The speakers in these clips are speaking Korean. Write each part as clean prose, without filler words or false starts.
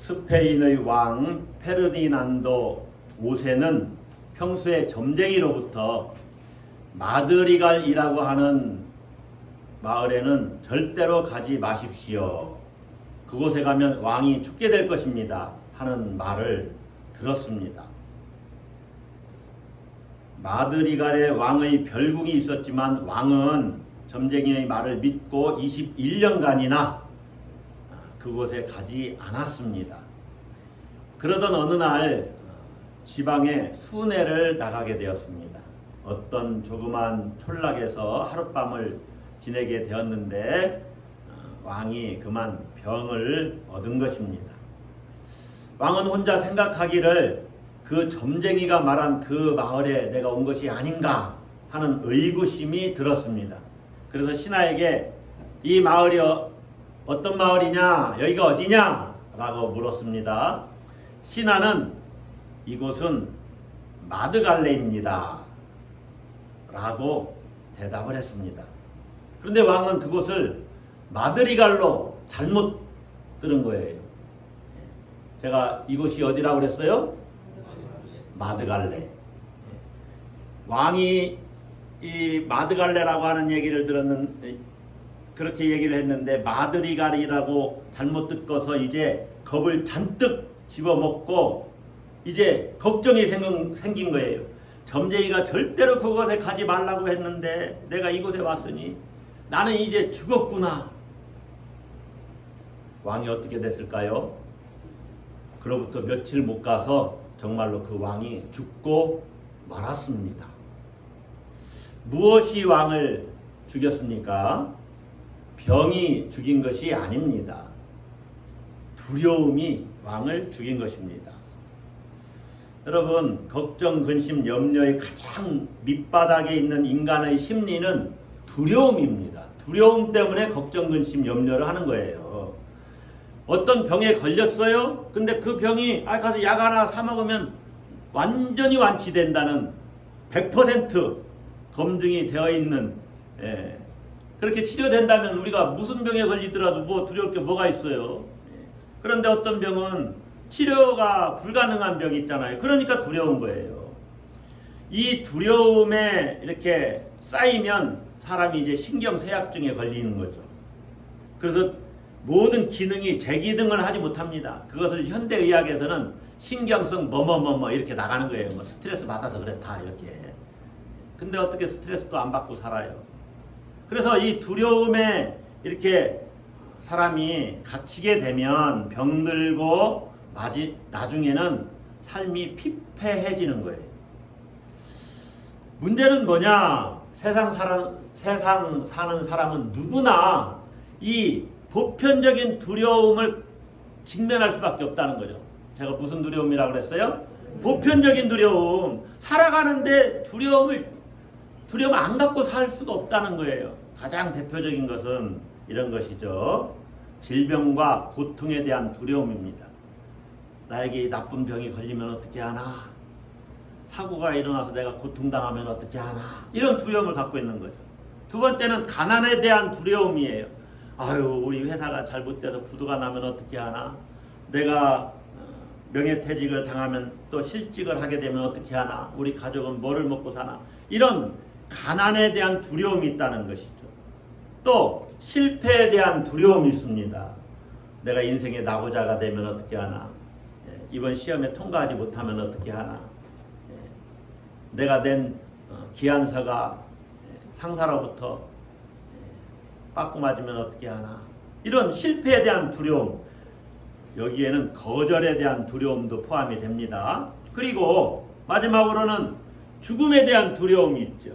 스페인의 왕 페르디난도 5세는 평소에 점쟁이로부터 마드리갈이라고 하는 마을에는 절대로 가지 마십시오. 그곳에 가면 왕이 죽게 될 것입니다. 하는 말을 들었습니다. 마드리갈에 왕의 별궁이 있었지만 왕은 점쟁이의 말을 믿고 21년간이나 그곳에 가지 않았습니다. 그러던 어느 날 지방에 순회를 나가게 되었습니다. 어떤 조그만 촌락에서 하룻밤을 지내게 되었는데 왕이 그만 병을 얻은 것입니다. 왕은 혼자 생각하기를 그 점쟁이가 말한 그 마을에 내가 온 것이 아닌가 하는 의구심이 들었습니다. 그래서 신하에게 이 마을이 어떤 마을이냐, 여기가 어디냐 라고 물었습니다. 신하는 이곳은 마드갈레입니다 라고 대답을 했습니다. 그런데 왕은 그곳을 마드리갈로 잘못 들은 거예요. 제가 이곳이 어디라고 그랬어요? 마드갈레. 왕이 이 마드갈레라고 하는 얘기를 그렇게 얘기를 했는데 마드리갈이라고 잘못 듣고서 이제 겁을 잔뜩 집어먹고 이제 걱정이 생긴 거예요. 점쟁이가 절대로 그곳에 가지 말라고 했는데 내가 이곳에 왔으니 나는 이제 죽었구나. 왕이 어떻게 됐을까요? 그로부터 며칠 못 가서 정말로 그 왕이 죽고 말았습니다. 무엇이 왕을 죽였습니까? 병이 죽인 것이 아닙니다. 두려움이 왕을 죽인 것입니다. 여러분, 걱정, 근심, 염려의 가장 밑바닥에 있는 인간의 심리는 두려움입니다. 두려움 때문에 걱정, 근심, 염려를 하는 거예요. 어떤 병에 걸렸어요? 근데 그 병이 가서 약 하나 사 먹으면 완전히 완치된다는 100% 검증이 되어 있는 그렇게 치료된다면 우리가 무슨 병에 걸리더라도 뭐 두려울 게 뭐가 있어요. 그런데 어떤 병은 치료가 불가능한 병이 있잖아요. 그러니까 두려운 거예요. 이 두려움에 이렇게 쌓이면 사람이 이제 신경쇠약증에 걸리는 거죠. 그래서 모든 기능이 제기능을 하지 못합니다. 그것을 현대의학에서는 신경성 뭐뭐뭐뭐 이렇게 나가는 거예요. 뭐 스트레스 받아서 그렇다 이렇게. 근데 어떻게 스트레스도 안 받고 살아요. 그래서 이 두려움에 이렇게 사람이 갇히게 되면 병들고 나중에는 삶이 피폐해지는 거예요. 문제는 뭐냐? 세상 사는 사람은 누구나 이 보편적인 두려움을 직면할 수밖에 없다는 거죠. 제가 무슨 두려움이라고 그랬어요? 보편적인 두려움. 살아가는데 두려움 안 갖고 살 수가 없다는 거예요. 가장 대표적인 것은 이런 것이죠. 질병과 고통에 대한 두려움입니다. 나에게 나쁜 병이 걸리면 어떻게 하나? 사고가 일어나서 내가 고통당하면 어떻게 하나? 이런 두려움을 갖고 있는 거죠. 두 번째는 가난에 대한 두려움이에요. 아유, 우리 회사가 잘못돼서 부도가 나면 어떻게 하나? 내가 명예퇴직을 당하면 또 실직을 하게 되면 어떻게 하나? 우리 가족은 뭐를 먹고 사나? 이런 가난에 대한 두려움이 있다는 것이죠. 또 실패에 대한 두려움이 있습니다. 내가 인생의 낙오자가 되면 어떻게 하나? 이번 시험에 통과하지 못하면 어떻게 하나? 내가 낸 기한서가 상사로부터 빠꾸 맞으면 어떻게 하나? 이런 실패에 대한 두려움, 여기에는 거절에 대한 두려움도 포함이 됩니다. 그리고 마지막으로는 죽음에 대한 두려움이 있죠.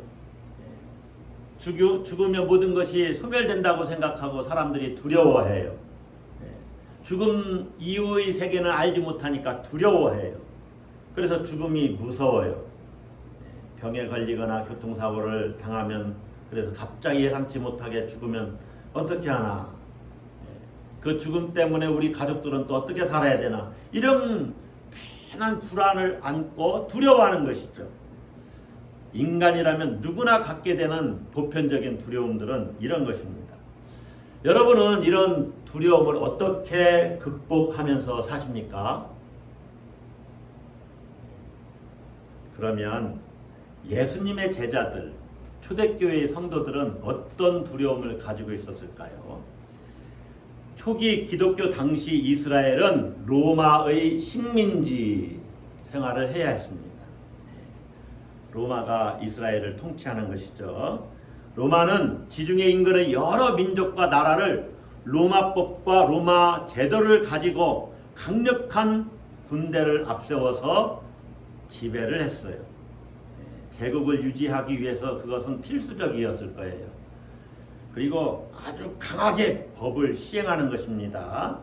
죽으면 모든 것이 소멸된다고 생각하고 사람들이 두려워해요. 죽음 이후의 세계는 알지 못하니까 두려워해요. 그래서 죽음이 무서워요. 병에 걸리거나 교통사고를 당하면, 그래서 갑자기 예상치 못하게 죽으면 어떻게 하나? 그 죽음 때문에 우리 가족들은 또 어떻게 살아야 되나? 이런 괜한 불안을 안고 두려워하는 것이죠. 인간이라면 누구나 갖게 되는 보편적인 두려움들은 이런 것입니다. 여러분은 이런 두려움을 어떻게 극복하면서 사십니까? 그러면 예수님의 제자들, 초대교회의 성도들은 어떤 두려움을 가지고 있었을까요? 초기 기독교 당시 이스라엘은 로마의 식민지 생활을 해야 했습니다. 로마가 이스라엘을 통치하는 것이죠. 로마는 지중해 인근의 여러 민족과 나라를 로마법과 로마 제도를 가지고 강력한 군대를 앞세워서 지배를 했어요. 제국을 유지하기 위해서 그것은 필수적이었을 거예요. 그리고 아주 강하게 법을 시행하는 것입니다.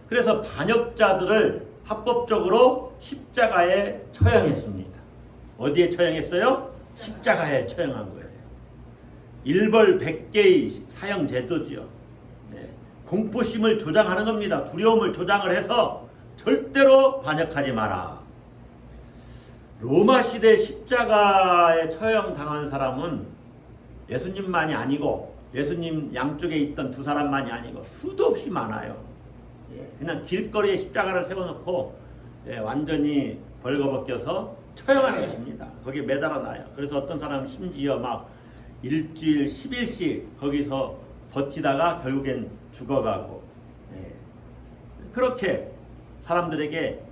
그래서 반역자들을 합법적으로 십자가에 처형했습니다. 어디에 처형했어요? 십자가에 처형한 거예요. 일벌 100개의 사형 제도지요. 공포심을 조장하는 겁니다. 두려움을 조장을 해서 절대로 반역하지 마라. 로마 시대 십자가에 처형당한 사람은 예수님만이 아니고 예수님 양쪽에 있던 두 사람만이 아니고 수도 없이 많아요. 그냥 길거리에 십자가를 세워놓고 완전히 벌거벗겨서 처형하는 것입니다. 거기에 매달아놔요. 그래서 어떤 사람은 심지어 막 일주일 10일씩 거기서 버티다가 결국엔 죽어가고, 그렇게 사람들에게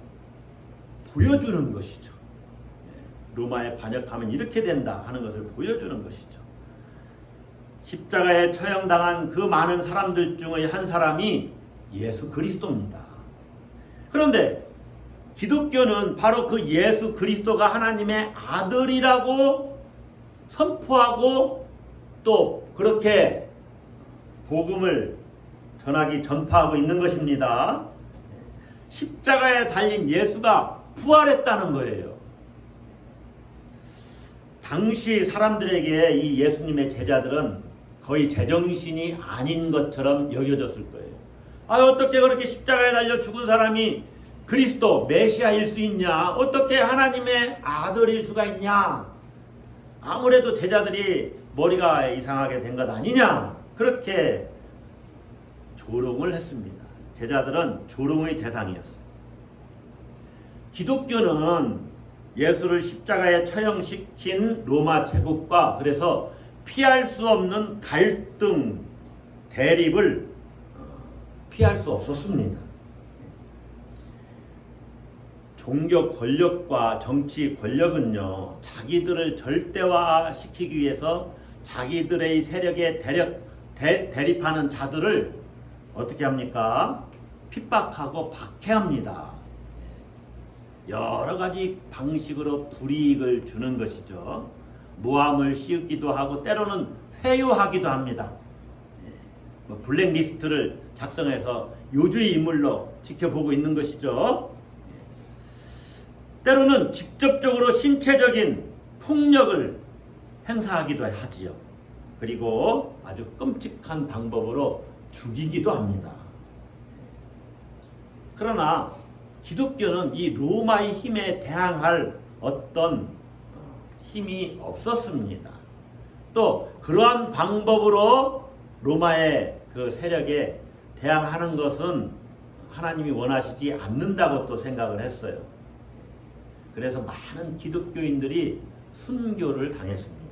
보여주는 것이죠. 로마에 반역하면 이렇게 된다 하는 것을 보여주는 것이죠. 십자가에 처형당한 그 많은 사람들 중의 한 사람이 예수 그리스도입니다. 그런데 기독교는 바로 그 예수 그리스도가 하나님의 아들이라고 선포하고 또 그렇게 복음을 전파하고 있는 것입니다. 십자가에 달린 예수가 부활했다는 거예요. 당시 사람들에게 이 예수님의 제자들은 거의 제정신이 아닌 것처럼 여겨졌을 거예요. 어떻게 그렇게 십자가에 달려 죽은 사람이 그리스도 메시아일 수 있냐? 어떻게 하나님의 아들일 수가 있냐? 아무래도 제자들이 머리가 이상하게 된 것 아니냐? 그렇게 조롱을 했습니다. 제자들은 조롱의 대상이었어요. 기독교는 예수를 십자가에 처형시킨 로마 제국과 그래서 피할 수 없는 갈등, 대립을 피할 수 없었습니다. 종교 권력과 정치 권력은요, 자기들을 절대화시키기 위해서 자기들의 세력에 대립하는 자들을 어떻게 합니까? 핍박하고 박해합니다. 여러 가지 방식으로 불이익을 주는 것이죠. 모함을 씌우기도 하고 때로는 회유하기도 합니다. 블랙리스트를 작성해서 요주의 인물로 지켜보고 있는 것이죠. 때로는 직접적으로 신체적인 폭력을 행사하기도 하지요. 그리고 아주 끔찍한 방법으로 죽이기도 합니다. 그러나 기독교는 이 로마의 힘에 대항할 어떤 힘이 없었습니다. 또 그러한 방법으로 로마의 그 세력에 대항하는 것은 하나님이 원하시지 않는다고 또 생각을 했어요. 그래서 많은 기독교인들이 순교를 당했습니다.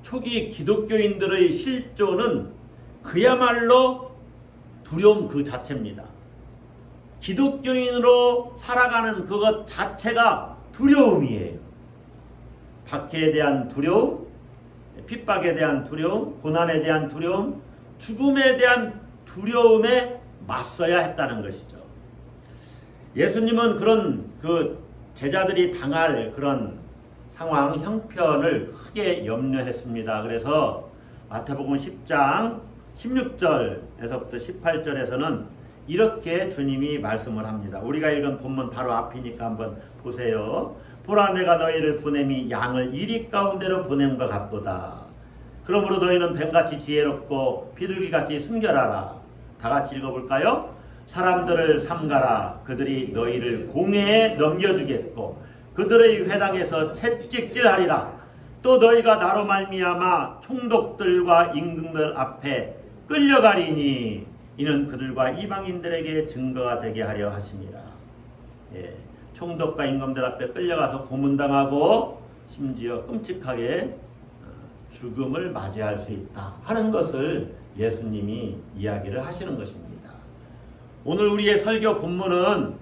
초기 기독교인들의 실존은 그야말로 두려움 그 자체입니다. 기독교인으로 살아가는 그것 자체가 두려움이에요. 박해에 대한 두려움, 핍박에 대한 두려움, 고난에 대한 두려움, 죽음에 대한 두려움에 맞서야 했다는 것이죠. 예수님은 그런 그 제자들이 당할 그런 상황, 형편을 크게 염려했습니다. 그래서 마태복음 10장 16절에서부터 18절에서는 이렇게 주님이 말씀을 합니다. 우리가 읽은 본문 바로 앞이니까 한번 보세요. 보라, 내가 너희를 보냄이 양을 이리 가운데로 보냄과 같도다. 그러므로 너희는 뱀같이 지혜롭고 비둘기같이 순결하라. 다 같이 읽어볼까요? 사람들을 삼가라. 그들이 너희를 공회에 넘겨주겠고 그들의 회당에서 채찍질하리라. 또 너희가 나로 말미암아 총독들과 임금들 앞에 끌려가리니 이는 그들과 이방인들에게 증거가 되게 하려 하심이라. 예, 총독과 임금들 앞에 끌려가서 고문당하고 심지어 끔찍하게 죽음을 맞이할 수 있다 하는 것을 예수님이 이야기를 하시는 것입니다. 오늘 우리의 설교 본문은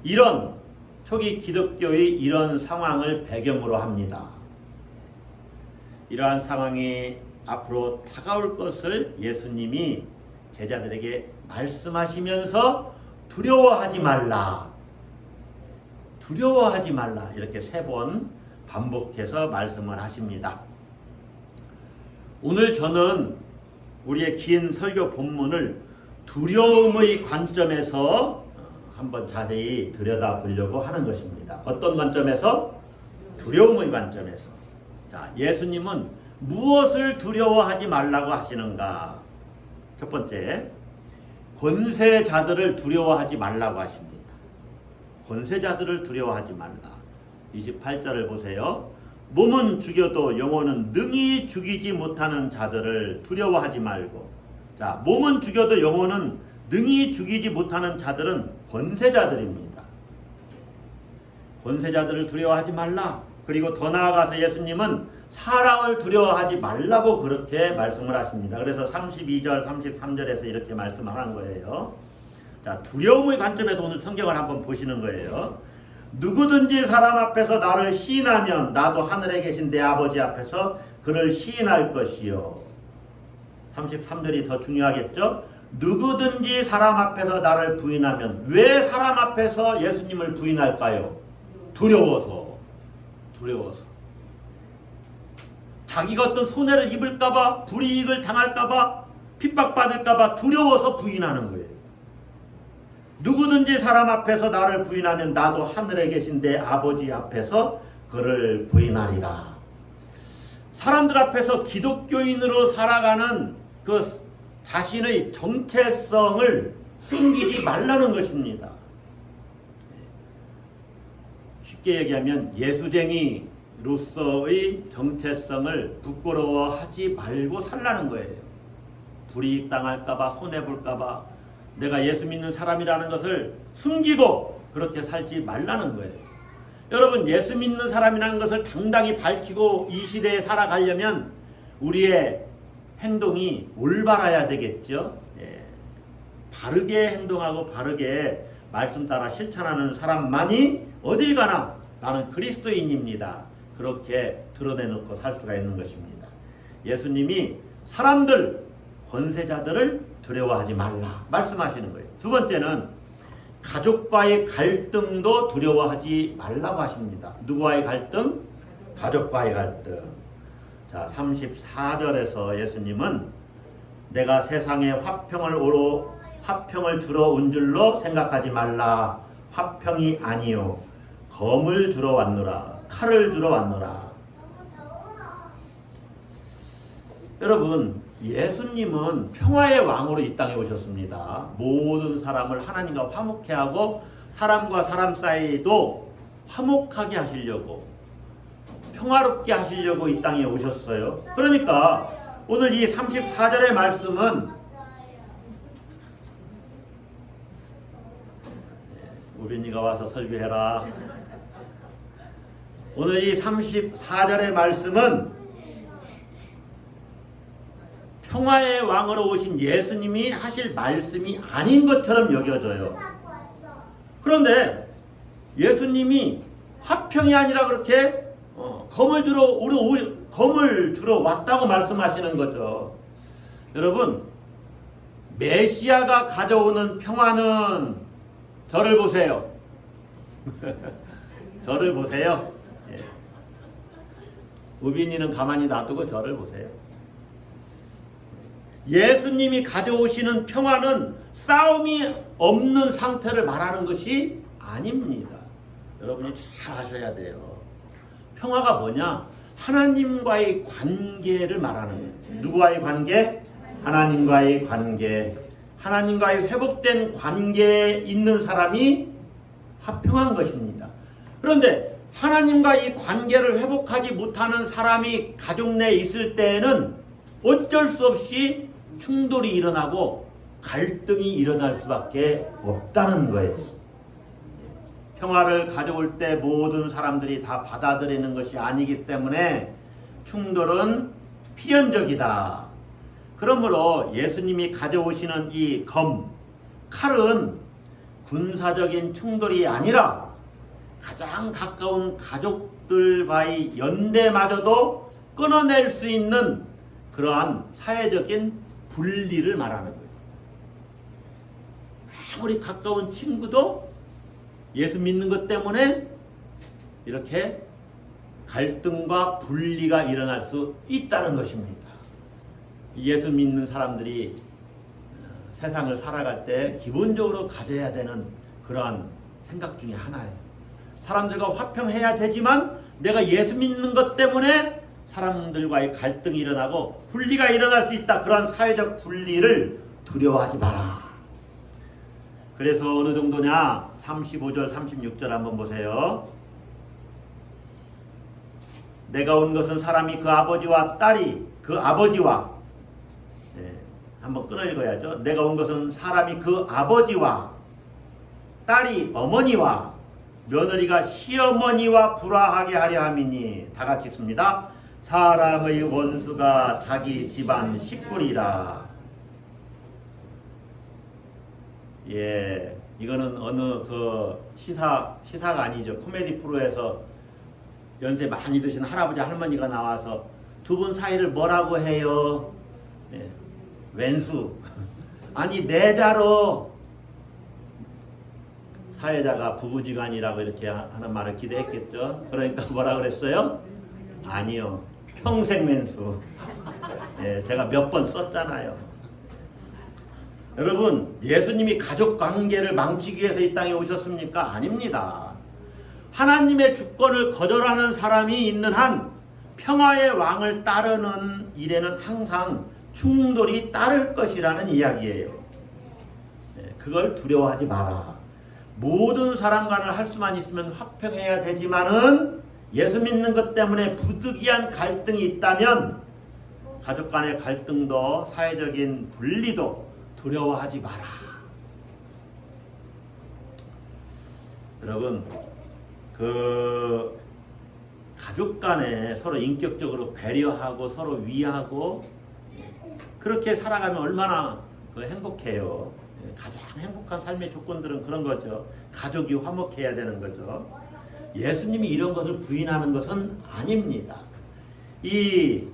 이런 초기 기독교의 이런 상황을 배경으로 합니다. 이러한 상황이 앞으로 다가올 것을 예수님이 제자들에게 말씀하시면서 두려워하지 말라, 두려워하지 말라 이렇게 3번 반복해서 말씀을 하십니다. 오늘 저는 우리의 긴 설교 본문을 두려움의 관점에서 한번 자세히 들여다보려고 하는 것입니다. 어떤 관점에서? 두려움의 관점에서. 자, 예수님은 무엇을 두려워하지 말라고 하시는가? 첫 번째, 권세자들을 두려워하지 말라고 하십니다. 권세자들을 두려워하지 말라. 28절을 보세요. 몸은 죽여도 영혼은 능히 죽이지 못하는 자들을 두려워하지 말고. 자, 몸은 죽여도 영혼은 능히 죽이지 못하는 자들은 권세자들입니다. 권세자들을 두려워하지 말라. 그리고 더 나아가서 예수님은 사람을 두려워하지 말라고 그렇게 말씀을 하십니다. 그래서 32절, 33절에서 이렇게 말씀하는 거예요. 자, 두려움의 관점에서 오늘 성경을 한번 보시는 거예요. 누구든지 사람 앞에서 나를 시인하면 나도 하늘에 계신 내 아버지 앞에서 그를 시인할 것이요. 33절이 더 중요하겠죠? 누구든지 사람 앞에서 나를 부인하면, 왜 사람 앞에서 예수님을 부인할까요? 두려워서. 자기가 어떤 손해를 입을까봐, 불이익을 당할까봐, 핍박받을까봐 두려워서 부인하는 거예요. 누구든지 사람 앞에서 나를 부인하면 나도 하늘에 계신 내 아버지 앞에서 그를 부인하리라. 사람들 앞에서 기독교인으로 살아가는 그 자신의 정체성을 숨기지 말라는 것입니다. 쉽게 얘기하면 예수쟁이로서의 정체성을 부끄러워하지 말고 살라는 거예요. 불이익 당할까봐, 손해볼까봐 내가 예수 믿는 사람이라는 것을 숨기고 그렇게 살지 말라는 거예요. 여러분, 예수 믿는 사람이라는 것을 당당히 밝히고 이 시대에 살아가려면 우리의 행동이 올바라야 되겠죠. 예. 바르게 행동하고 바르게 말씀 따라 실천하는 사람만이 어딜 가나 나는 그리스도인입니다, 그렇게 드러내놓고 살 수가 있는 것입니다. 예수님이 사람들, 권세자들을 두려워하지 말라 말씀하시는 거예요. 두 번째는 가족과의 갈등도 두려워하지 말라고 하십니다. 누구와의 갈등? 가족과의 갈등. 자, 34절에서 예수님은 내가 세상에 화평을 주러 온 줄로 생각하지 말라. 화평이 아니요 검을 주러 왔노라. 칼을 주러 왔노라. 여러분, 예수님은 평화의 왕으로 이 땅에 오셨습니다. 모든 사람을 하나님과 화목케 하고 사람과 사람 사이도 화목하게 하시려고, 평화롭게 하시려고 이 땅에 오셨어요. 그러니까 오늘 이 34절의 말씀은 우빈이가 와서 설교해라. 오늘 이 34절의 말씀은 평화의 왕으로 오신 예수님이 하실 말씀이 아닌 것처럼 여겨져요. 그런데 예수님이 화평이 아니라 그렇게 검을 주러 왔다고 말씀하시는 거죠. 여러분, 메시아가 가져오는 평화는 저를 보세요. 저를 보세요. 예. 우빈이는 가만히 놔두고 저를 보세요. 예수님이 가져오시는 평화는 싸움이 없는 상태를 말하는 것이 아닙니다. 여러분이 잘 아셔야 돼요. 평화가 뭐냐? 하나님과의 관계를 말하는 거예요. 누구와의 관계? 하나님과의 관계. 하나님과의 회복된 관계에 있는 사람이 화평한 것입니다. 그런데 하나님과 이 관계를 회복하지 못하는 사람이 가족 내에 있을 때에는 어쩔 수 없이 충돌이 일어나고 갈등이 일어날 수밖에 없다는 거예요. 평화를 가져올 때 모든 사람들이 다 받아들이는 것이 아니기 때문에 충돌은 필연적이다. 그러므로 예수님이 가져오시는 이 칼은 군사적인 충돌이 아니라 가장 가까운 가족들과의 연대마저도 끊어낼 수 있는 그러한 사회적인 분리를 말하는 거예요. 아무리 가까운 친구도 예수 믿는 것 때문에 이렇게 갈등과 분리가 일어날 수 있다는 것입니다. 예수 믿는 사람들이 세상을 살아갈 때 기본적으로 가져야 되는 그러한 생각 중에 하나예요. 사람들과 화평해야 되지만 내가 예수 믿는 것 때문에 사람들과의 갈등이 일어나고 분리가 일어날 수 있다. 그러한 사회적 분리를 두려워하지 마라. 그래서 어느 정도냐? 35절 36절 한번 보세요. 내가 온 것은 사람이 그 아버지와 딸이 그 아버지와 한번 끊어 읽어야죠. 내가 온 것은 사람이 그 아버지와 딸이 어머니와 며느리가 시어머니와 불화하게 하려 함이니. 다 같이 읽습니다. 사람의 원수가 자기 집안 식구리라. 예, 이거는 어느 그 시사가 아니죠. 코미디 프로에서 연세 많이 드신 할아버지 할머니가 나와서 두 분 사이를 뭐라고 해요? 예, 왼수. 아니 내자로 사회자가 부부지간이라고 이렇게 하는 말을 기대했겠죠. 그러니까 뭐라 그랬어요? 아니요, 평생 왼수. 예, 제가 몇 번 썼잖아요. 여러분, 예수님이 가족 관계를 망치기 위해서 이 땅에 오셨습니까? 아닙니다. 하나님의 주권을 거절하는 사람이 있는 한 평화의 왕을 따르는 일에는 항상 충돌이 따를 것이라는 이야기예요. 그걸 두려워하지 마라. 모든 사람 간을 할 수만 있으면 화평해야 되지만은 예수 믿는 것 때문에 부득이한 갈등이 있다면 가족 간의 갈등도 사회적인 분리도 두려워하지 마라. 여러분, 그 가족 간에 서로 인격적으로 배려하고 서로 위하고 그렇게 살아가면 얼마나 행복해요. 가장 행복한 삶의 조건들은 그런 거죠. 가족이 화목해야 되는 거죠. 예수님이 이런 것을 부인하는 것은 아닙니다. 이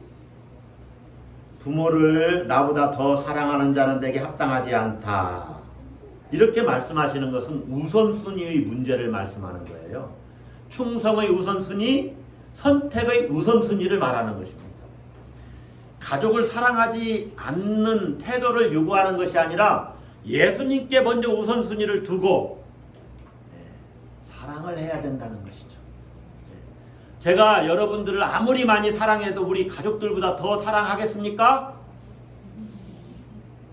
부모를 나보다 더 사랑하는 자는 내게 합당하지 않다. 이렇게 말씀하시는 것은 우선순위의 문제를 말씀하는 거예요. 충성의 우선순위, 선택의 우선순위를 말하는 것입니다. 가족을 사랑하지 않는 태도를 요구하는 것이 아니라 예수님께 먼저 우선순위를 두고 사랑을 해야 된다는 것이죠. 제가 여러분들을 아무리 많이 사랑해도 우리 가족들보다 더 사랑하겠습니까?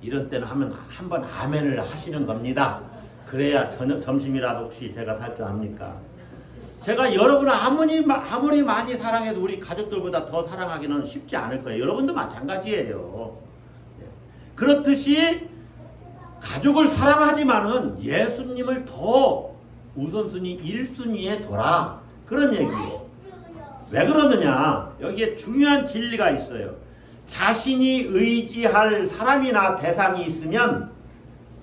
이런 때는 한번 아멘을 하시는 겁니다. 그래야 점심이라도 혹시 제가 살 줄 압니까? 제가 여러분을 아무리 많이 사랑해도 우리 가족들보다 더 사랑하기는 쉽지 않을 거예요. 여러분도 마찬가지예요. 그렇듯이 가족을 사랑하지만은 예수님을 더 우선순위 1순위에 둬라. 그런 얘기예요. 왜 그러느냐? 여기에 중요한 진리가 있어요. 자신이 의지할 사람이나 대상이 있으면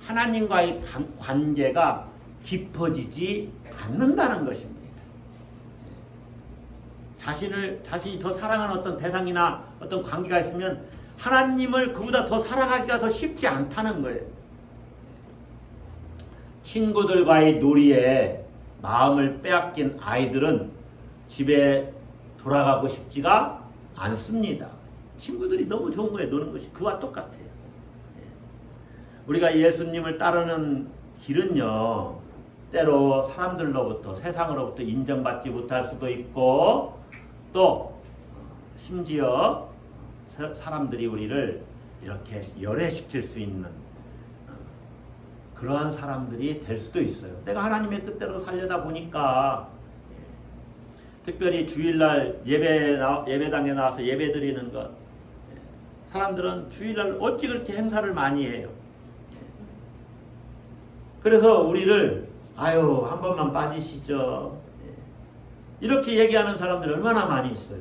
하나님과의 관계가 깊어지지 않는다는 것입니다. 자신이 더 사랑하는 어떤 대상이나 어떤 관계가 있으면 하나님을 그보다 더 사랑하기가 더 쉽지 않다는 거예요. 친구들과의 놀이에 마음을 빼앗긴 아이들은 집에 돌아가고 싶지가 않습니다. 친구들이 너무 좋은 거예요. 노는 것이 그와 똑같아요. 우리가 예수님을 따르는 길은요, 때로 사람들로부터, 세상으로부터 인정받지 못할 수도 있고, 또 심지어 사람들이 우리를 이렇게 열애시킬 수 있는 그러한 사람들이 될 수도 있어요. 내가 하나님의 뜻대로 살려다 보니까, 특별히 주일날 예배당에 나와서 예배 드리는 것, 사람들은 주일날 어찌 그렇게 행사를 많이 해요. 그래서 우리를 아유 한 번만 빠지시죠. 이렇게 얘기하는 사람들이 얼마나 많이 있어요.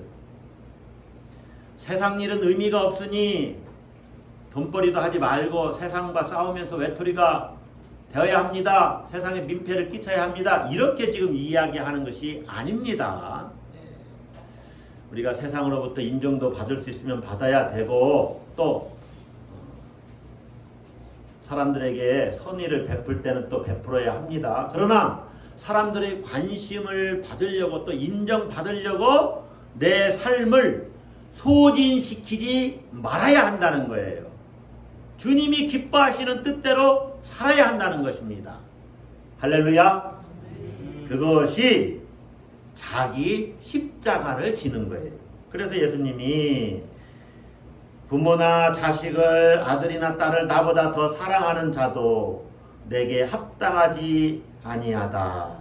세상 일은 의미가 없으니 돈벌이도 하지 말고 세상과 싸우면서 외톨이가 되어야 합니다. 세상에 민폐를 끼쳐야 합니다. 이렇게 지금 이야기하는 것이 아닙니다. 우리가 세상으로부터 인정도 받을 수 있으면 받아야 되고 또 사람들에게 선의를 베풀 때는 또 베풀어야 합니다. 그러나 사람들의 관심을 받으려고 또 인정받으려고 내 삶을 소진시키지 말아야 한다는 거예요. 주님이 기뻐하시는 뜻대로 살아야 한다는 것입니다. 할렐루야. 그것이 자기 십자가를 지는 거예요. 그래서 예수님이 부모나 자식을 아들이나 딸을 나보다 더 사랑하는 자도 내게 합당하지 아니하다.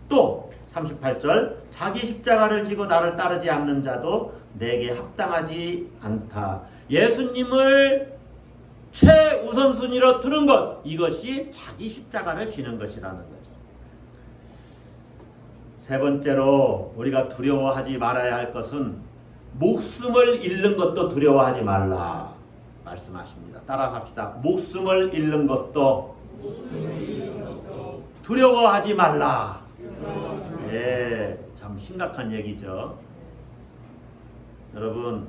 또 38절 자기 십자가를 지고 나를 따르지 않는 자도 내게 합당하지 않다. 예수님을 최우선순위로 두는 것, 이것이 자기 십자가를 지는 것이라는 거죠. 세 번째로 우리가 두려워하지 말아야 할 것은 목숨을 잃는 것도 두려워하지 말라 말씀하십니다. 따라갑시다. 목숨을 잃는 것도 두려워하지 말라. 예, 참 심각한 얘기죠. 여러분,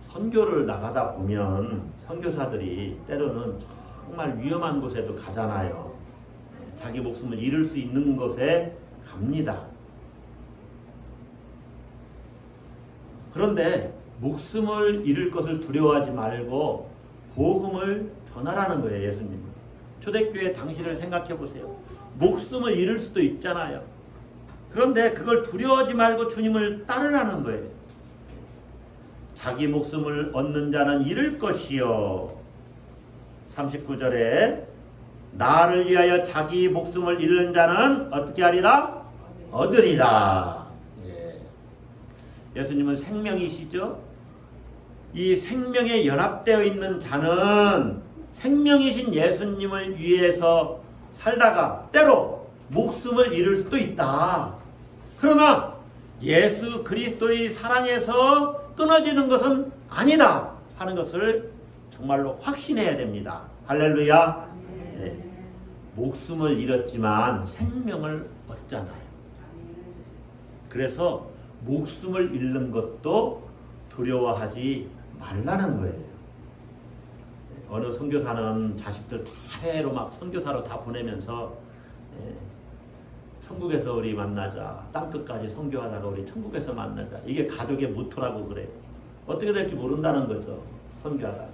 선교를 나가다 보면 선교사들이 때로는 정말 위험한 곳에도 가잖아요. 자기 목숨을 잃을 수 있는 곳에 갑니다. 그런데 목숨을 잃을 것을 두려워하지 말고 복음을 전하라는 거예요. 예수님은. 초대교회 당시를 생각해 보세요. 목숨을 잃을 수도 있잖아요. 그런데 그걸 두려워하지 말고 주님을 따르라는 거예요. 자기 목숨을 얻는 자는 잃을 것이요. 39절에 나를 위하여 자기 목숨을 잃는 자는 어떻게 하리라? 얻으리라. 예수님은 생명이시죠? 이 생명에 연합되어 있는 자는 생명이신 예수님을 위해서 살다가 때로 목숨을 잃을 수도 있다. 그러나 예수 그리스도의 사랑에서 끊어지는 것은 아니다 하는 것을 정말로 확신해야 됩니다. 할렐루야. 네. 목숨을 잃었지만 생명을 얻잖아요. 그래서 목숨을 잃는 것도 두려워하지 말라는 거예요. 어느 선교사는 자식들 다 해외로 막 선교사로 다 보내면서 천국에서 우리 만나자, 땅끝까지 선교하다가 우리 천국에서 만나자, 이게 가족의 모토라고 그래요. 어떻게 될지 모른다는 거죠. 선교하다가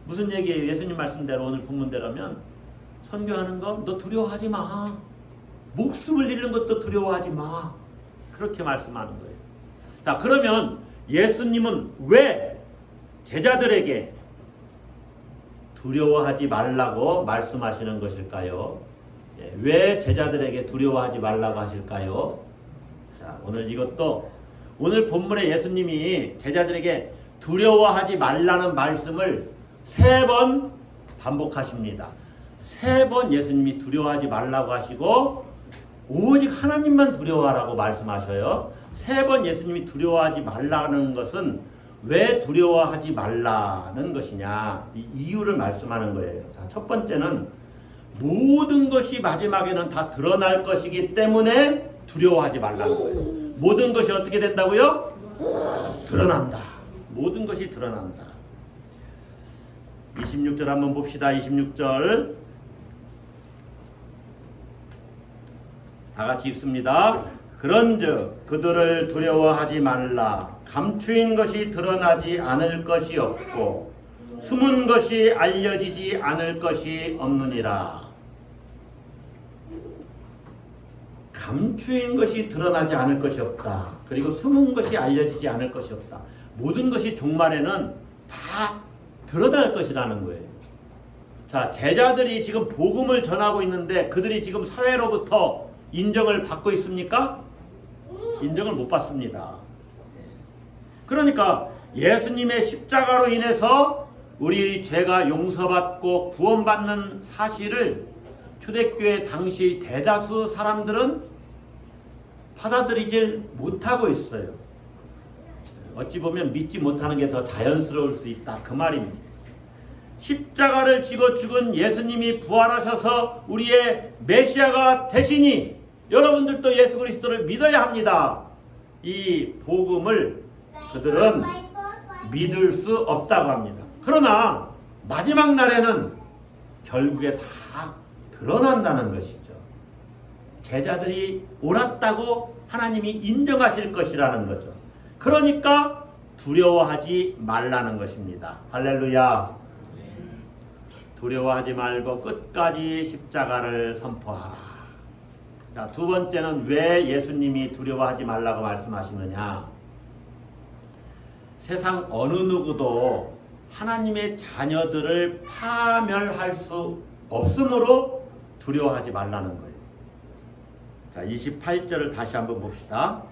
무슨 얘기예요? 예수님 말씀대로 오늘 본문대로면 선교하는 거 너 두려워하지 마. 목숨을 잃는 것도 두려워하지 마. 그렇게 말씀하는 거예요. 자, 그러면 예수님은 왜 제자들에게 두려워하지 말라고 말씀하시는 것일까요? 왜 제자들에게 두려워하지 말라고 하실까요? 자, 오늘 이것도 오늘 본문에 예수님이 제자들에게 두려워하지 말라는 말씀을 3번 반복하십니다. 3번 예수님이 두려워하지 말라고 하시고 오직 하나님만 두려워하라고 말씀하셔요. 3번 예수님이 두려워하지 말라는 것은 왜 두려워하지 말라는 것이냐, 이 이유를 말씀하는 거예요. 자, 첫 번째는 모든 것이 마지막에는 다 드러날 것이기 때문에 두려워하지 말라는 거예요. 모든 것이 어떻게 된다고요? 드러난다. 모든 것이 드러난다. 26절 한번 봅시다. 26절 다 같이 읽습니다. 그런즉 그들을 두려워하지 말라. 감추인 것이 드러나지 않을 것이 없고 숨은 것이 알려지지 않을 것이 없느니라. 감추인 것이 드러나지 않을 것이 없다. 그리고 숨은 것이 알려지지 않을 것이 없다. 모든 것이 종말에는 다 드러날 것이라는 거예요. 자, 제자들이 지금 복음을 전하고 있는데 그들이 지금 사회로부터 인정을 받고 있습니까? 인정을 못 받습니다. 그러니까 예수님의 십자가로 인해서 우리 죄가 용서받고 구원받는 사실을 초대교회 당시 대다수 사람들은 받아들이질 못하고 있어요. 어찌 보면 믿지 못하는 게 더 자연스러울 수 있다, 그 말입니다. 십자가를 지고 죽은 예수님이 부활하셔서 우리의 메시아가 되시니 여러분들도 예수 그리스도를 믿어야 합니다. 이 복음을 그들은 믿을 수 없다고 합니다. 그러나 마지막 날에는 결국에 다 드러난다는 것이죠. 제자들이 옳았다고 하나님이 인정하실 것이라는 거죠. 그러니까 두려워하지 말라는 것입니다. 할렐루야. 두려워하지 말고 끝까지 십자가를 선포하라. 자, 두 번째는 왜 예수님이 두려워하지 말라고 말씀하시느냐. 세상 어느 누구도 하나님의 자녀들을 파멸할 수 없으므로 두려워하지 말라는 거예요. 자, 28절을 다시 한번 봅시다.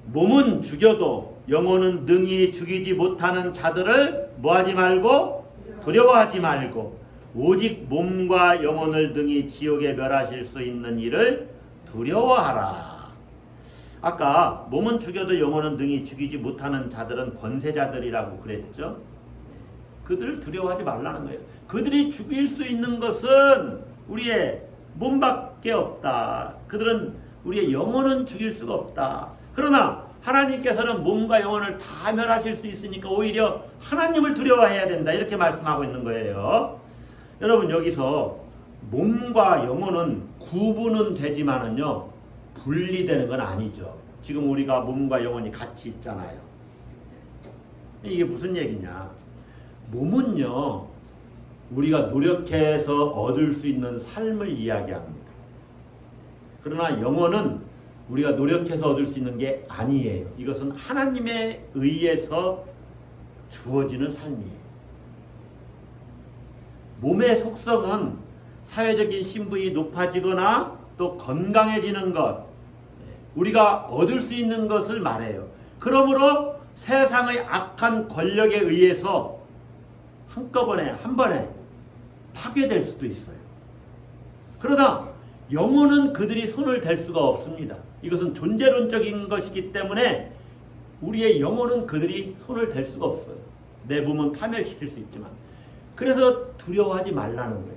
몸은 죽여도 영혼은 능히 죽이지 못하는 자들을 뭐하지 말고 두려워하지 말고 오직 몸과 영혼을 능히 지옥에 멸하실 수 있는 이를 두려워하라. 아까 몸은 죽여도 영혼은 능히 죽이지 못하는 자들은 권세자들이라고 그랬죠. 그들을 두려워하지 말라는 거예요. 그들이 죽일 수 있는 것은 우리의 몸밖에 없다. 그들은 우리의 영혼은 죽일 수가 없다. 그러나 하나님께서는 몸과 영혼을 다 멸하실 수 있으니까 오히려 하나님을 두려워해야 된다, 이렇게 말씀하고 있는 거예요. 여러분, 여기서 몸과 영혼은 구분은 되지만은요 분리되는 건 아니죠. 지금 우리가 몸과 영혼이 같이 있잖아요. 이게 무슨 얘기냐. 몸은요 우리가 노력해서 얻을 수 있는 삶을 이야기합니다. 그러나 영혼은 우리가 노력해서 얻을 수 있는 게 아니에요. 이것은 하나님에 의해서 주어지는 삶이에요. 몸의 속성은 사회적인 신분이 높아지거나 또 건강해지는 것, 우리가 얻을 수 있는 것을 말해요. 그러므로 세상의 악한 권력에 의해서 한꺼번에 한 번에 파괴될 수도 있어요. 그러나 영혼은 그들이 손을 댈 수가 없습니다. 이것은 존재론적인 것이기 때문에 우리의 영혼은 그들이 손을 댈 수가 없어요. 내 몸은 파멸시킬 수 있지만. 그래서 두려워하지 말라는 거예요.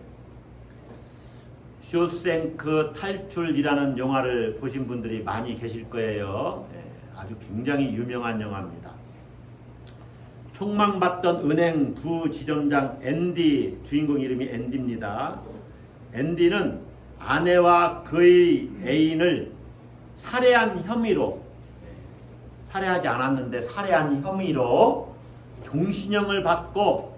쇼생크 탈출이라는 영화를 보신 분들이 많이 계실 거예요. 아주 굉장히 유명한 영화입니다. 총망받던 은행 부지점장 앤디, 주인공 이름이 앤디입니다. 앤디는 아내와 그의 애인을 살해한 혐의로, 살해하지 않았는데 살해한 혐의로 종신형을 받고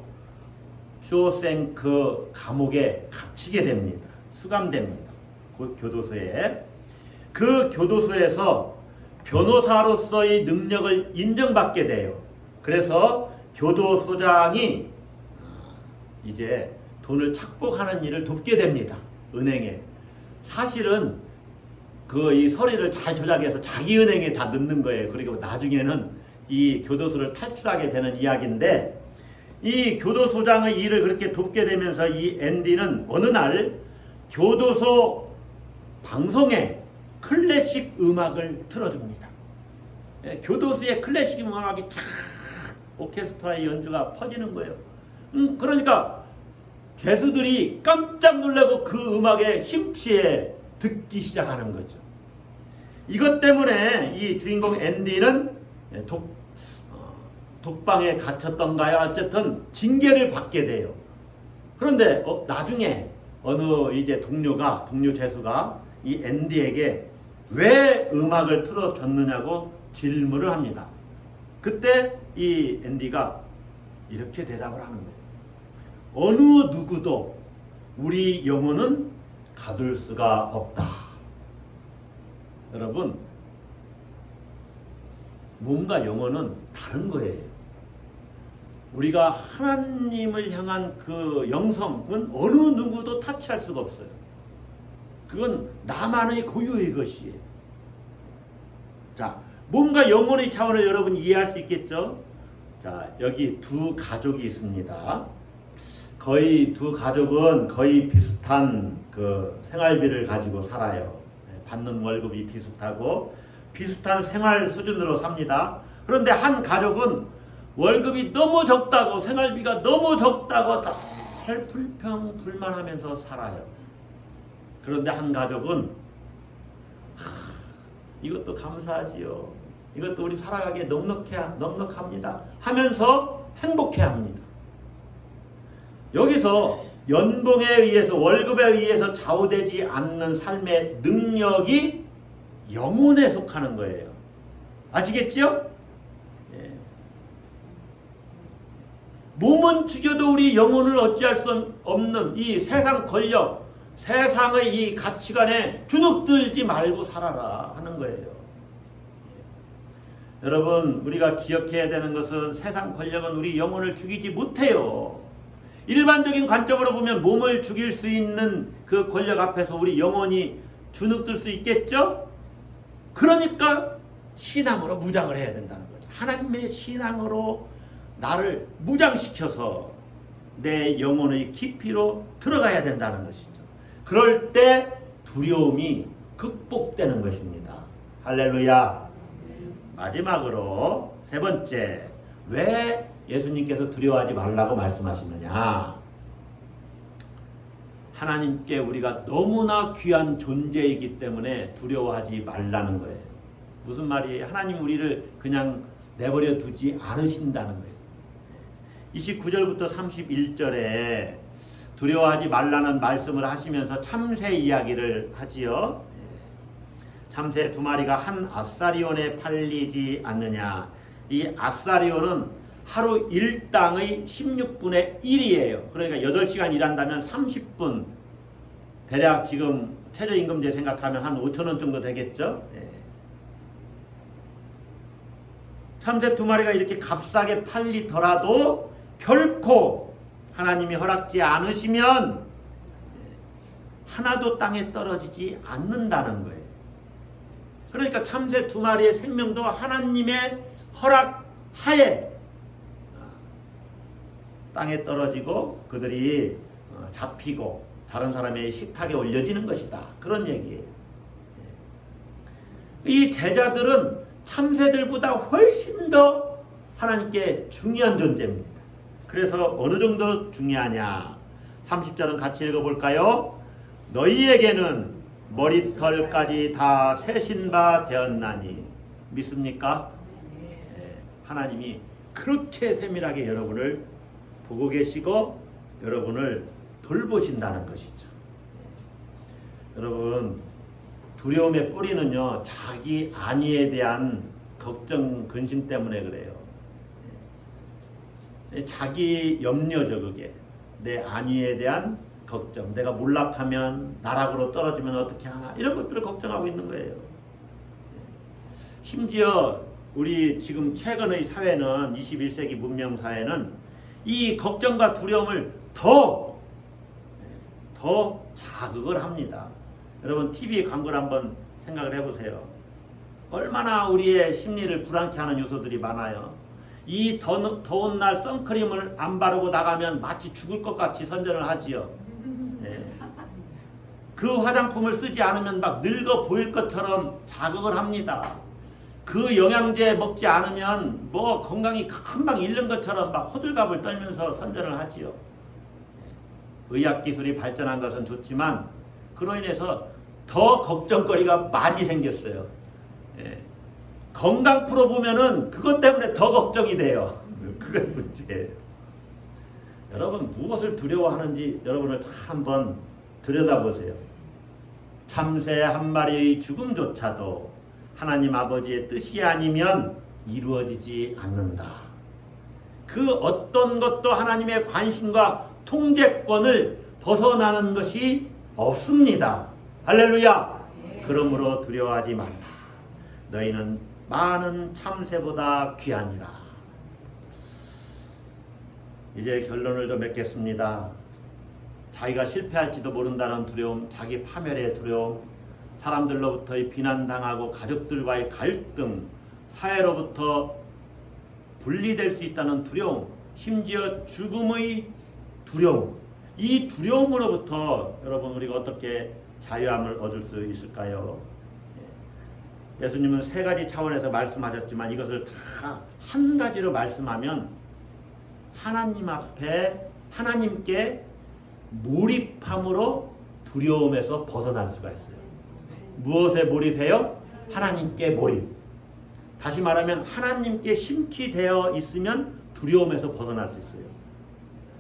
쇼생크 감옥에 갇히게 됩니다. 수감됩니다. 교도소에. 그 교도소에서 변호사로서의 능력을 인정받게 돼요. 그래서 교도소장이 이제 돈을 착복하는 일을 돕게 됩니다. 은행에. 사실은 이 서류를 잘 조작해서 자기 은행에 다 넣는 거예요. 그리고 나중에는 이 교도소를 탈출하게 되는 이야기인데, 이 교도소장의 일을 그렇게 돕게 되면서 이 앤디는 어느 날 교도소 방송에 클래식 음악을 틀어줍니다. 교도소에 클래식 음악이 쫙 오케스트라의 연주가 퍼지는 거예요. 그러니까 죄수들이 깜짝 놀라고 그 음악에 심취해 듣기 시작하는 거죠. 이것 때문에 이 주인공 앤디는 독방에 갇혔던가요? 어쨌든 징계를 받게 돼요. 그런데 나중에 어느 이제 동료 죄수가 이 앤디에게 왜 음악을 틀어줬느냐고 질문을 합니다. 그때 이 앤디가 이렇게 대답을 하는 거예요. 어느 누구도 우리 영혼은 가둘 수가 없다. 여러분, 몸과 영혼은 다른 거예요. 우리가 하나님을 향한 그 영성은 어느 누구도 타치할 수가 없어요. 그건 나만의 고유의 것이에요. 자, 몸과 영혼의 차원을 여러분 이해할 수 있겠죠? 자, 여기 두 가족이 있습니다. 거의 두 가족은 거의 비슷한 그 생활비를 가지고 살아요. 받는 월급이 비슷하고 비슷한 생활 수준으로 삽니다. 그런데 한 가족은 월급이 너무 적다고, 생활비가 너무 적다고 늘 불평불만하면서 살아요. 그런데 한 가족은 이것도 감사하지요, 이것도 우리 살아가기에 넉넉합니다 하면서 행복해합니다. 여기서 연봉에 의해서, 월급에 의해서 좌우되지 않는 삶의 능력이 영혼에 속하는 거예요. 아시겠죠? 예. 몸은 죽여도 우리 영혼을 어찌할 수 없는 이 세상 권력, 세상의 이 가치관에 주눅들지 말고 살아라 하는 거예요. 여러분, 우리가 기억해야 되는 것은 세상 권력은 우리 영혼을 죽이지 못해요. 일반적인 관점으로 보면 몸을 죽일 수 있는 그 권력 앞에서 우리 영혼이 주눅들 수 있겠죠? 그러니까 신앙으로 무장을 해야 된다는 거죠. 하나님의 신앙으로 나를 무장시켜서 내 영혼의 깊이로 들어가야 된다는 것이죠. 그럴 때 두려움이 극복되는 것입니다. 할렐루야. 마지막으로 세 번째, 왜 예수님께서 두려워하지 말라고 말씀하시느냐? 하나님께 우리가 너무나 귀한 존재이기 때문에 두려워하지 말라는 거예요. 무슨 말이에요? 하나님 우리를 그냥 내버려 두지 않으신다는 거예요. 29절부터 31절에 두려워하지 말라는 말씀을 하시면서 참새 이야기를 하지요. 참새 두 마리가 한 아사리온에 팔리지 않느냐. 이 아사리온은 하루 일당의 16분의 1이에요. 그러니까 8시간 일한다면 30분. 대략 지금 최저임금제 생각하면 한 5,000원 정도 되겠죠. 참새 두 마리가 이렇게 값싸게 팔리더라도 결코 하나님이 허락지 않으시면 하나도 땅에 떨어지지 않는다는 거예요. 그러니까 참새 두 마리의 생명도 하나님의 허락하에 땅에 떨어지고 그들이 잡히고 다른 사람의 식탁에 올려지는 것이다. 그런 얘기예요. 이 제자들은 참새들보다 훨씬 더 하나님께 중요한 존재입니다. 그래서 어느 정도 중요하냐? 30절은 같이 읽어볼까요? 너희에게는 머리털까지 다 세신 바 되었나니. 믿습니까? 하나님이 그렇게 세밀하게 여러분을 보고 계시고 여러분을 돌보신다는 것이죠. 여러분, 두려움의 뿌리는요, 자기 안위에 대한 걱정, 근심 때문에 그래요. 자기 염려죠, 그게. 내 안위에 대한 걱정, 내가 몰락하면, 나락으로 떨어지면 어떻게 하나, 이런 것들을 걱정하고 있는 거예요. 심지어 우리 지금 최근의 사회는, 21세기 문명 사회는 이 걱정과 두려움을 더 자극을 합니다. 여러분, TV 광고를 한번 생각을 해보세요. 얼마나 우리의 심리를 불안케 하는 요소들이 많아요. 이 더운 날 선크림을 안 바르고 나가면 마치 죽을 것 같이 선전을 하지요. 그 화장품을 쓰지 않으면 막 늙어 보일 것처럼 자극을 합니다. 그 영양제 먹지 않으면 뭐 건강이 금방 잃는 것처럼 막 호들갑을 떨면서 선전을 하지요. 의학기술이 발전한 것은 좋지만 그로 인해서 더 걱정거리가 많이 생겼어요. 건강 프로 보면은 그것 때문에 더 걱정이 돼요. 그게 문제예요. 여러분, 무엇을 두려워하는지 여러분을 참 한번 들여다보세요. 참새 한 마리의 죽음조차도 하나님 아버지의 뜻이 아니면 이루어지지 않는다. 그 어떤 것도 하나님의 관심과 통제권을 벗어나는 것이 없습니다. 할렐루야. 그러므로 두려워하지 말라. 너희는 많은 참새보다 귀하니라. 이제 결론을 좀 맺겠습니다. 자기가 실패할지도 모른다는 두려움, 자기 파멸의 두려움, 사람들로부터의 비난당하고 가족들과의 갈등, 사회로부터 분리될 수 있다는 두려움, 심지어 죽음의 두려움, 이 두려움으로부터 여러분 우리가 어떻게 자유함을 얻을 수 있을까요? 예수님은 세 가지 차원에서 말씀하셨지만 이것을 다 한 가지로 말씀하면 하나님 앞에 하나님께 몰입함으로 두려움에서 벗어날 수가 있어요. 무엇에 몰입해요? 하나님께 몰입. 다시 말하면 하나님께 심취되어 있으면 두려움에서 벗어날 수 있어요.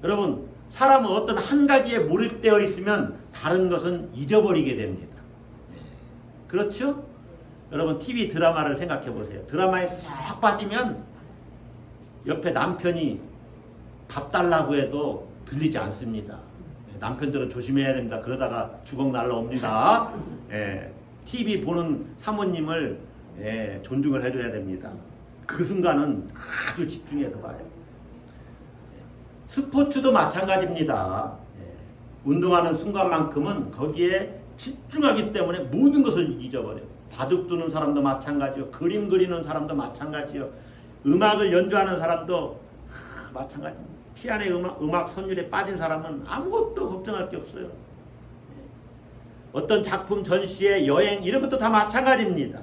여러분, 사람은 어떤 한 가지에 몰입되어 있으면 다른 것은 잊어버리게 됩니다. 그렇죠? 여러분, TV 드라마를 생각해 보세요. 드라마에 쏙 빠지면 옆에 남편이 밥 달라고 해도 들리지 않습니다. 남편들은 조심해야 됩니다. 그러다가 주걱 날라옵니다. TV 보는 사모님을 존중을 해줘야 됩니다. 그 순간은 아주 집중해서 봐요. 스포츠도 마찬가지입니다. 운동하는 순간만큼은 거기에 집중하기 때문에 모든 것을 잊어버려요. 바둑 두는 사람도 마찬가지요. 그림 그리는 사람도 마찬가지요. 음악을 연주하는 사람도 마찬가지입니다. 피아노의 음악 선율에 빠진 사람은 아무것도 걱정할 게 없어요. 어떤 작품 전시회, 여행 이런 것도 다 마찬가지입니다.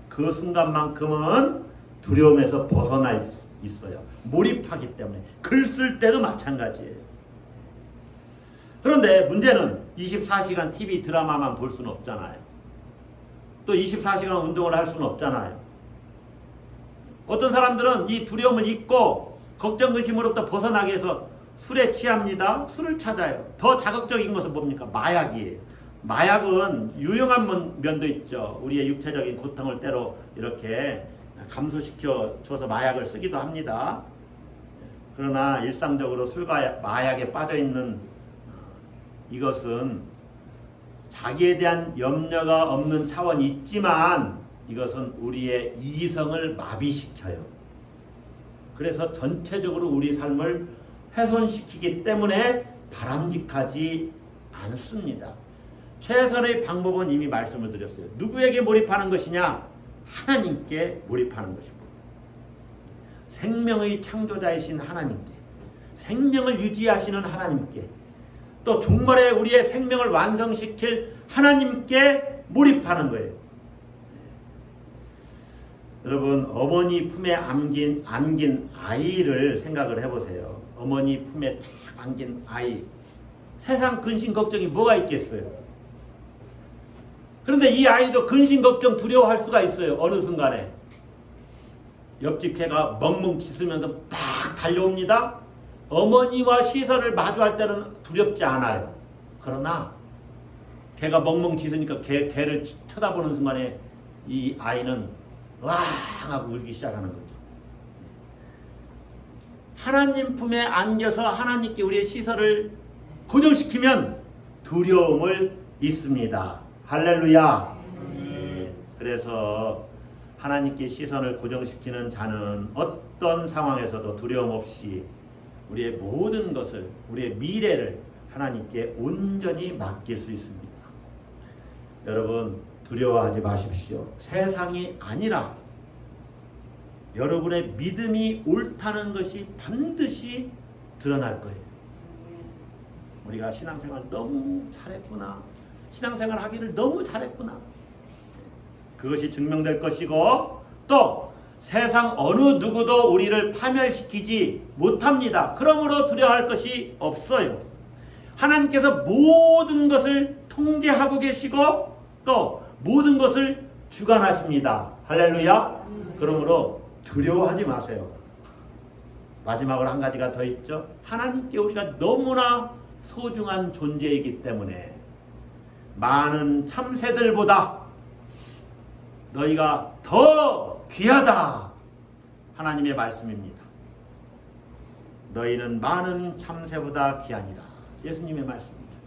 그 순간만큼은 두려움에서 벗어나 있어요. 몰입하기 때문에. 글 쓸 때도 마찬가지예요. 그런데 문제는 24시간 TV 드라마만 볼 수는 없잖아요. 또 24시간 운동을 할 수는 없잖아요. 어떤 사람들은 이 두려움을 잊고 걱정 의심으로부터 벗어나기 위해서 술에 취합니다. 술을 찾아요. 더 자극적인 것은 뭡니까? 마약이에요. 마약은 유용한 면도 있죠. 우리의 육체적인 고통을 때로 이렇게 감소시켜 줘서 마약을 쓰기도 합니다. 그러나 일상적으로 술과 마약에 빠져 있는 이것은 자기에 대한 염려가 없는 차원이 있지만 이것은 우리의 이성을 마비시켜요. 그래서 전체적으로 우리 삶을 훼손시키기 때문에 바람직하지 않습니다. 최선의 방법은 이미 말씀을 드렸어요. 누구에게 몰입하는 것이냐? 하나님께 몰입하는 것입니다. 생명의 창조자이신 하나님께, 생명을 유지하시는 하나님께, 또 종말에 우리의 생명을 완성시킬 하나님께 몰입하는 거예요. 여러분, 어머니 품에 안긴 아이를 생각을 해보세요. 어머니 품에 딱 안긴 아이. 세상 근심 걱정이 뭐가 있겠어요? 그런데 이 아이도 근심 걱정 두려워할 수가 있어요. 어느 순간에. 옆집 개가 멍멍 짖으면서 딱 달려옵니다. 어머니와 시선을 마주할 때는 두렵지 않아요. 그러나 개가 멍멍 짖으니까 개를 쳐다보는 순간에 이 아이는 와 하고 울기 시작하는 거죠. 하나님 품에 안겨서 하나님께 우리의 시선을 고정시키면 두려움을 잊습니다. 할렐루야. 그래서 하나님께 시선을 고정시키는 자는 어떤 상황에서도 두려움 없이 우리의 모든 것을, 우리의 미래를 하나님께 온전히 맡길 수 있습니다. 여러분, 두려워하지 마십시오. 세상이 아니라 여러분의 믿음이 옳다는 것이 반드시 드러날 거예요. 우리가 신앙생활 너무 잘했구나. 신앙생활 하기를 너무 잘했구나. 그것이 증명될 것이고, 또 세상 어느 누구도 우리를 파멸시키지 못합니다. 그러므로 두려워할 것이 없어요. 하나님께서 모든 것을 통제하고 계시고 또 모든 것을 주관하십니다. 할렐루야. 그러므로 두려워하지 마세요. 마지막으로 한 가지가 더 있죠. 하나님께 우리가 너무나 소중한 존재이기 때문에 많은 참새들보다 너희가 더 귀하다. 하나님의 말씀입니다. 너희는 많은 참새보다 귀하니라. 예수님의 말씀이죠.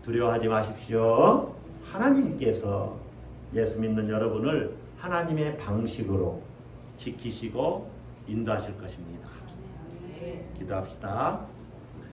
두려워하지 마십시오. 하나님께서 예수 믿는 여러분을 하나님의 방식으로 지키시고 인도하실 것입니다. 기도합시다.